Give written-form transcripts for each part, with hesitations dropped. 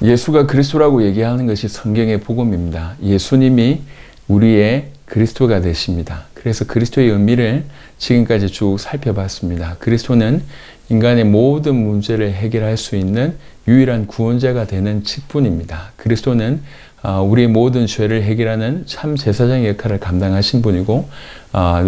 예수가 그리스도라고 얘기하는 것이 성경의 복음입니다. 예수님이 우리의 그리스도가 되십니다. 그래서 그리스도의 의미를 지금까지 쭉 살펴봤습니다. 그리스도는 인간의 모든 문제를 해결할 수 있는 유일한 구원자가 되는 직분입니다. 그리스도는 우리의 모든 죄를 해결하는 참 제사장의 역할을 감당하신 분이고,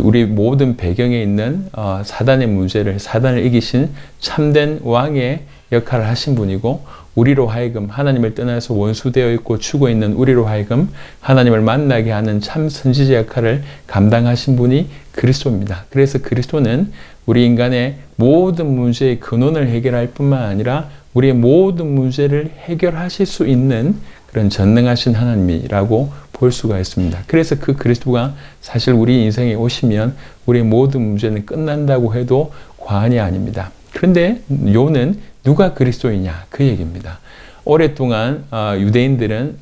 우리 모든 배경에 있는 사단의 문제를, 사단을 이기신 참된 왕의 역할을 하신 분이고, 우리로 하여금 하나님을 떠나서 원수되어 있고 죽어 있는 우리로 하여금 하나님을 만나게 하는 참 선지자 역할을 감당하신 분이 그리스도입니다. 그래서 그리스도는 우리 인간의 모든 문제의 근원을 해결할 뿐만 아니라 우리의 모든 문제를 해결하실 수 있는 그런 전능하신 하나님이라고 볼 수가 있습니다. 그래서 그 그리스도가 사실 우리 인생에 오시면 우리의 모든 문제는 끝난다고 해도 과언이 아닙니다. 그런데 요는 누가 그리스도이냐, 그 얘기입니다. 오랫동안 유대인들은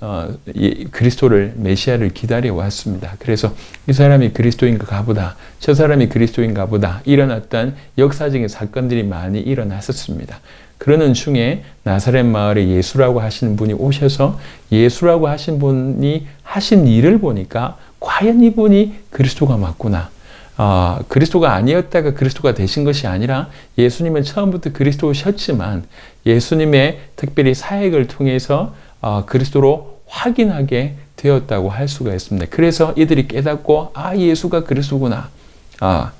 그리스도를, 메시아를 기다려 왔습니다. 그래서 이 사람이 그리스도인가 보다, 저 사람이 그리스도인가 보다, 이런 어떤 역사적인 사건들이 많이 일어났었습니다. 그러는 중에 나사렛 마을에 예수라고 하시는 분이 오셔서 예수라고 하신 분이 하신 일을 보니까 과연 이분이 그리스도가 맞구나. 그리스도가 아니었다가 그리스도가 되신 것이 아니라 예수님은 처음부터 그리스도셨지만 예수님의 특별히 사역을 통해서 그리스도로 확인하게 되었다고 할 수가 있습니다. 그래서 이들이 깨닫고 예수가 그리스도구나.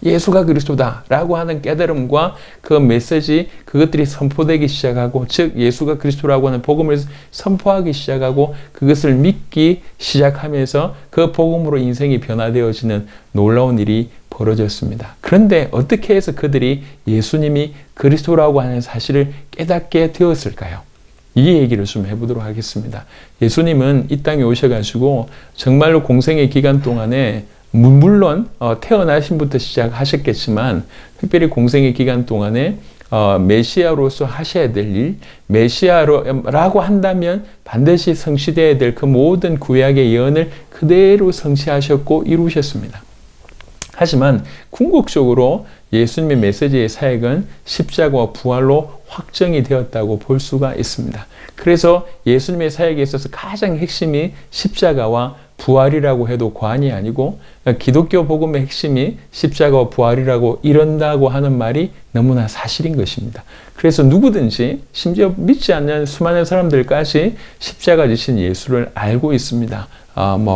예수가 그리스도다 라고 하는 깨달음과 그 메시지, 그것들이 선포되기 시작하고, 즉 예수가 그리스도라고 하는 복음을 선포하기 시작하고 그것을 믿기 시작하면서 그 복음으로 인생이 변화되어지는 놀라운 일이 벌어졌습니다. 그런데 어떻게 해서 그들이 예수님이 그리스도라고 하는 사실을 깨닫게 되었을까요? 이 얘기를 좀 해보도록 하겠습니다. 예수님은 이 땅에 오셔가지고 정말로 공생의 기간 동안에 물론 태어나신부터 시작하셨겠지만 특별히 공생의 기간 동안에 메시아로서 하셔야 될 일, 메시아라고 한다면 반드시 성취되어야 될 그 모든 구약의 예언을 그대로 성취하셨고 이루셨습니다. 하지만 궁극적으로 예수님의 메시지의 사역은 십자가와 부활로 확정이 되었다고 볼 수가 있습니다. 그래서 예수님의 사역에 있어서 가장 핵심이 십자가와 부활이라고 해도 과언이 아니고, 기독교 복음의 핵심이 십자가와 부활이라고 이런다고 하는 말이 너무나 사실인 것입니다. 그래서 누구든지, 심지어 믿지 않는 수많은 사람들까지 십자가 지신 예수를 알고 있습니다.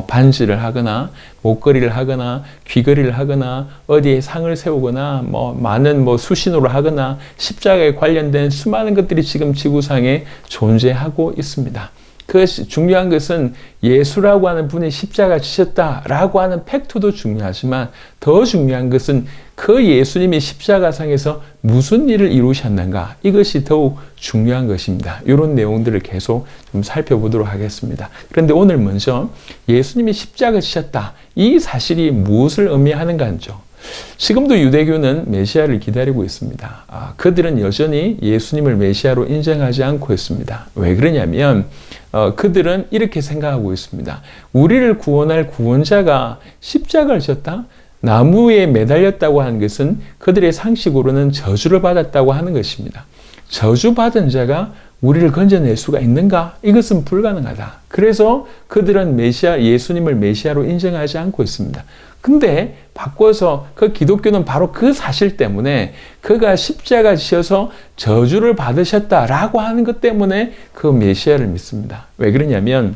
반지를 하거나 목걸이를 하거나 귀걸이를 하거나 어디에 상을 세우거나 많은 수신호를 하거나 십자가에 관련된 수많은 것들이 지금 지구상에 존재하고 있습니다. 그것이 중요한 것은 예수라고 하는 분이 십자가 지셨다라고 하는 팩트도 중요하지만 더 중요한 것은 그 예수님이 십자가상에서 무슨 일을 이루셨는가, 이것이 더욱 중요한 것입니다. 이런 내용들을 계속 좀 살펴보도록 하겠습니다. 그런데 오늘 먼저 예수님이 십자가 지셨다, 이 사실이 무엇을 의미하는가죠. 지금도 유대교는 메시아를 기다리고 있습니다. 그들은 여전히 예수님을 메시아로 인정하지 않고 있습니다. 왜 그러냐면 그들은 이렇게 생각하고 있습니다. 우리를 구원할 구원자가 십자가를 졌다? 나무에 매달렸다고 하는 것은 그들의 상식으로는 저주를 받았다고 하는 것입니다. 저주받은 자가 우리를 건져낼 수가 있는가? 이것은 불가능하다. 그래서 그들은 예수님을 메시아로 인정하지 않고 있습니다. 근데 바꿔서 그 기독교는 바로 그 사실 때문에 그가 십자가 지셔서 저주를 받으셨다라고 하는 것 때문에 그 메시아를 믿습니다. 왜 그러냐면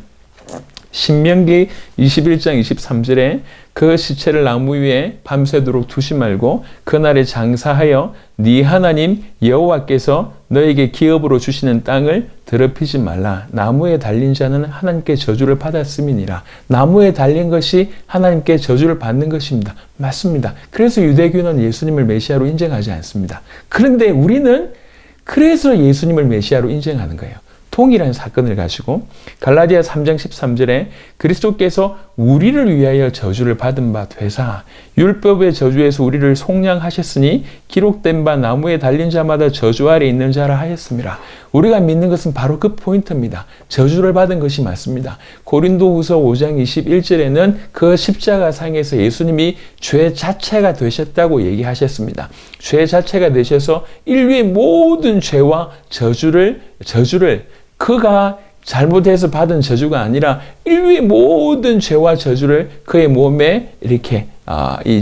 신명기 21장 23절에 그 시체를 나무 위에 밤새도록 두지 말고 그날에 장사하여 네 하나님 여호와께서 너에게 기업으로 주시는 땅을 더럽히지 말라. 나무에 달린 자는 하나님께 저주를 받았음이니라. 나무에 달린 것이 하나님께 저주를 받는 것입니다. 맞습니다. 그래서 유대교는 예수님을 메시아로 인정하지 않습니다. 그런데 우리는 그래서 예수님을 메시아로 인정하는 거예요. 동일한 사건을 가지고 갈라디아 3장 13절에 그리스도께서 우리를 위하여 저주를 받은 바 되사 율법의 저주에서 우리를 속량하셨으니 기록된 바 나무에 달린 자마다 저주 아래 있는 자라 하였습니다. 우리가 믿는 것은 바로 그 포인트입니다. 저주를 받은 것이 맞습니다. 고린도후서 5장 21절에는 그 십자가상에서 예수님이 죄 자체가 되셨다고 얘기하셨습니다. 죄 자체가 되셔서 인류의 모든 죄와 저주를 그가 잘못해서 받은 저주가 아니라 인류의 모든 죄와 저주를 그의 몸에 이렇게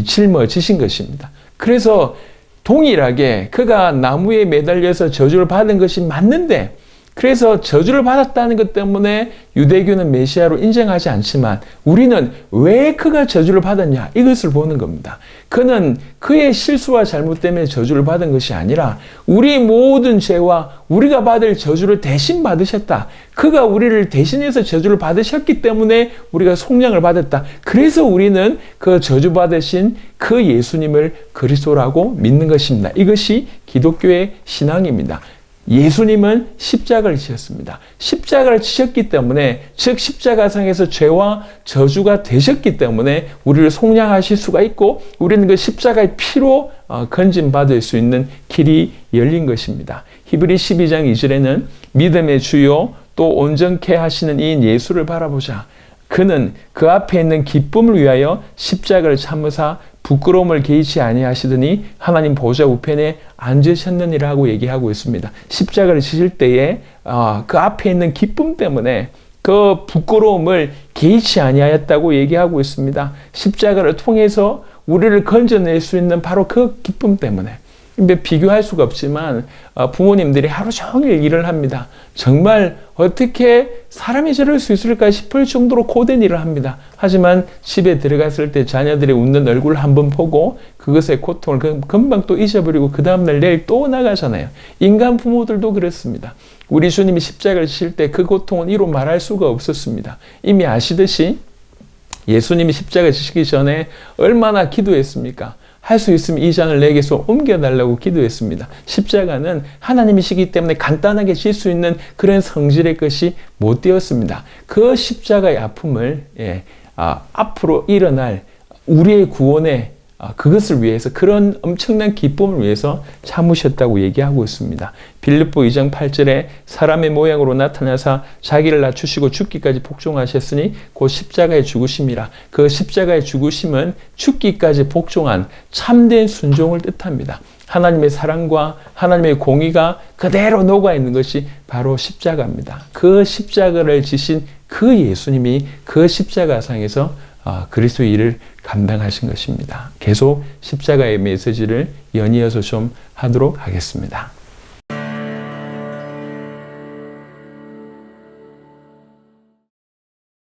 짊어지신 것입니다. 그래서 동일하게 그가 나무에 매달려서 저주를 받은 것이 맞는데, 그래서 저주를 받았다는 것 때문에 유대교는 메시아로 인정하지 않지만 우리는 왜 그가 저주를 받았냐, 이것을 보는 겁니다. 그는 그의 실수와 잘못 때문에 저주를 받은 것이 아니라 우리 모든 죄와 우리가 받을 저주를 대신 받으셨다. 그가 우리를 대신해서 저주를 받으셨기 때문에 우리가 속량을 받았다. 그래서 우리는 그 저주 받으신 그 예수님을 그리스도라고 믿는 것입니다. 이것이 기독교의 신앙입니다. 예수님은 십자가를 지셨습니다. 십자가를 지셨기 때문에, 즉 십자가상에서 죄와 저주가 되셨기 때문에 우리를 속량하실 수가 있고, 우리는 그 십자가의 피로 건진받을 수 있는 길이 열린 것입니다. 히브리 12장 2절에는 믿음의 주요 또 온전케 하시는 이인 예수를 바라보자. 그는 그 앞에 있는 기쁨을 위하여 십자가를 참으사 부끄러움을 개의치 아니하시더니 하나님 보좌 우편에 앉으셨느니라고 얘기하고 있습니다. 십자가를 지실 때에 그 앞에 있는 기쁨 때문에 그 부끄러움을 개의치 아니하였다고 얘기하고 있습니다. 십자가를 통해서 우리를 건져낼 수 있는 바로 그 기쁨 때문에. 근데 비교할 수가 없지만 부모님들이 하루 종일 일을 합니다. 정말 어떻게 사람이 저럴 수 있을까 싶을 정도로 고된 일을 합니다. 하지만 집에 들어갔을 때 자녀들의 웃는 얼굴을 한번 보고 그것의 고통을 금방 또 잊어버리고 그 다음날 내일 또 나가잖아요. 인간 부모들도 그렇습니다. 우리 주님이 십자가를 지실 때 그 고통은 이루 말할 수가 없었습니다. 이미 아시듯이 예수님이 십자가 지시기 전에 얼마나 기도했습니까? 할 수 있으면 이 잔을 내게서 옮겨달라고 기도했습니다. 십자가는 하나님이시기 때문에 간단하게 질 수 있는 그런 성질의 것이 못 되었습니다. 그 십자가의 아픔을 앞으로 일어날 우리의 구원에 그것을 위해서, 그런 엄청난 기쁨을 위해서 참으셨다고 얘기하고 있습니다. 빌립보 2장 8절에 사람의 모양으로 나타나사 자기를 낮추시고 죽기까지 복종하셨으니 곧 십자가의 죽으심이라. 그 십자가의 죽으심은 죽기까지 복종한 참된 순종을 뜻합니다. 하나님의 사랑과 하나님의 공의가 그대로 녹아있는 것이 바로 십자가입니다. 그 십자가를 지신 그 예수님이 그 십자가상에서 그리스도의 일을 감당하신 것입니다. 계속 십자가의 메시지를 연이어서 좀 하도록 하겠습니다.